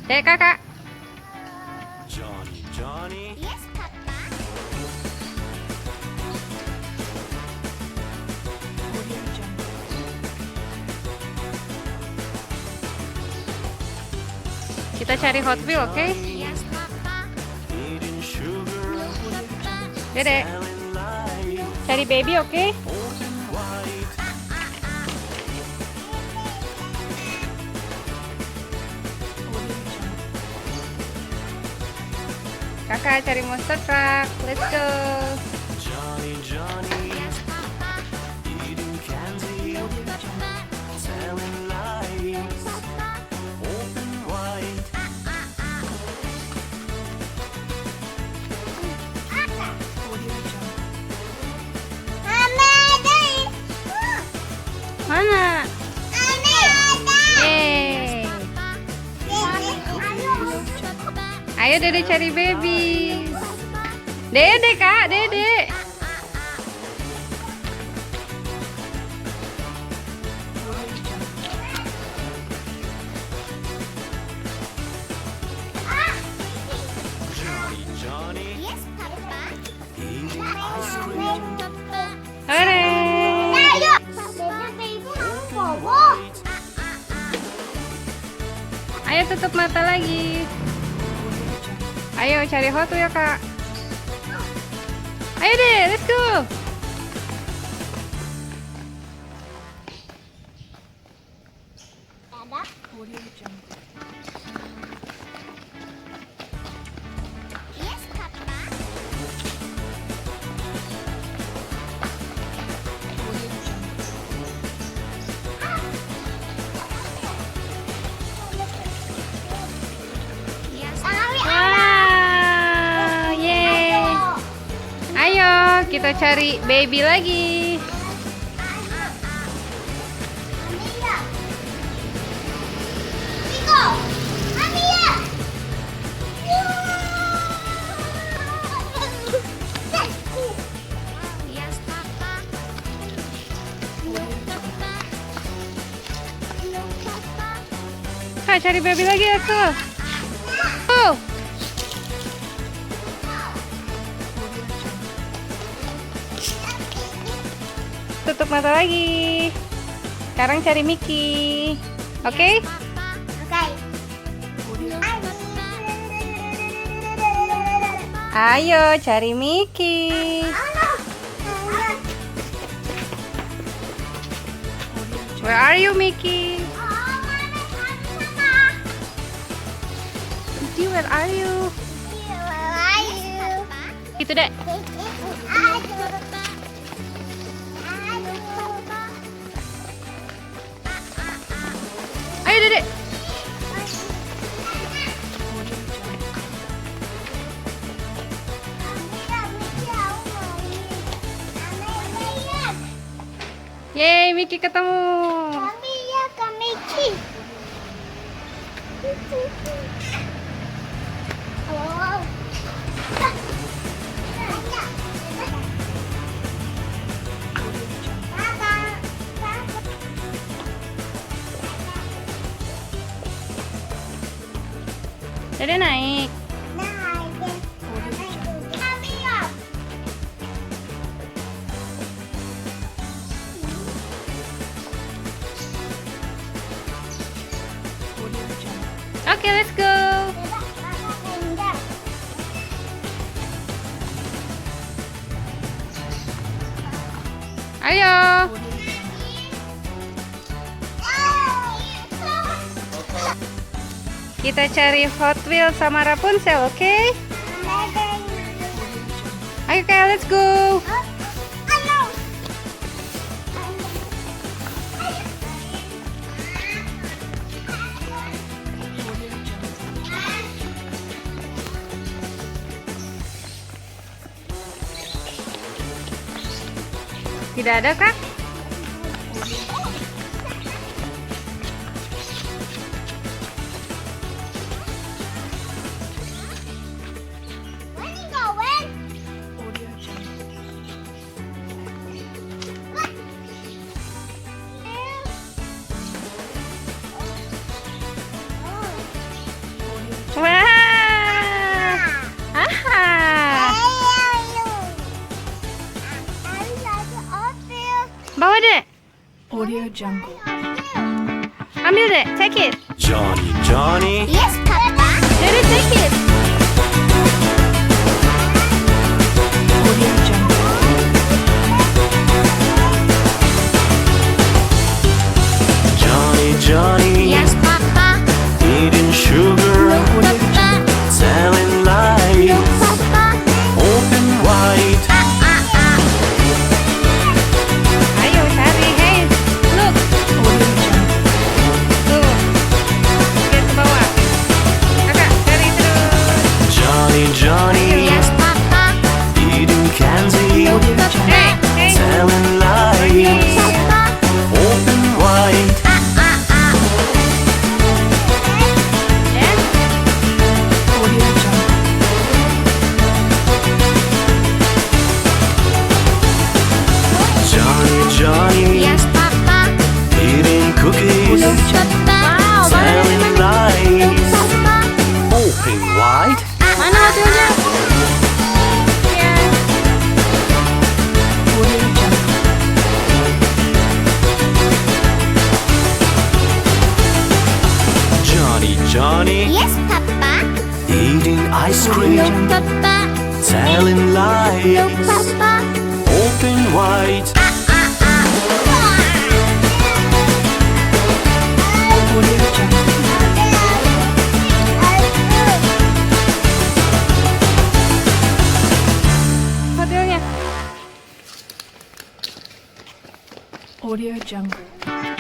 Dek, kakak. Johnny, Johnny. Yes, Papa. Kita cari Hot Wheels, oke? Yes, Papa. Eating sugar, Dedek, telling lies, cari baby, oke? open wide. Kakak cari monster truck. Let's go. Johnny, Johnny. Yes, Papa. Eating candy, telling lies, open wide. Mana? Yeay. Ayo Dede cari baby. Dede, Kak, Dede. Johnny, Johnny. Yes, Papa. Eating ice cream, Hore. wide. Ayo tutup mata lagi. Ayo cari Hot Wheels, Kak. Ayo deh, let's go. Yes, Papa. Yes, Wow, yeay. Ayo kita cari baby lagi. Yes, Papa. Kak cari baby lagi aku. Oh. Tutup mata lagi. Sekarang cari Mickey. Oke? Ayo cari Mickey. Where are you, Mickey? Mickey, where are you? Gitu deh. Ayo, Dedek. Yeay, Mickey ketemu. Dedek naik. Oke, let's go. Ayo. Kita cari Hot Wheels sama Rapunzel, oke? Ayo, Kak, let's go. Tidak ada, Kak? Jungle. Ambil deh, take it. Johnny, Johnny, Yes, Papa. Daddy, take it. Audio Jungle. Johnny, Johnny, Yes, Papa. eating sugar, Papa. telling lies, Papa. open wide. Ayo cari, hey, look. Audio Jungle. Tuh. Lihat ke bawah. Kakak, cari terus. Johnny, Johnny, Yes, Papa. eating candy, Audio Jungle. Hey, hey. telling lies, Papa. open wide. Yes. Audio Jungle. Johnny, Johnny, Yes, Papa. eating cookies, Papa. Wow, telling lies, Papa. open wide. Mana hasilnya? Ya. Audio Jungle. Johnny, Johnny, Yes, Papa. eating ice cream, Papa. telling lies, Papa. open wide. Audio Jungle. Hasilnya. Audio Jungle.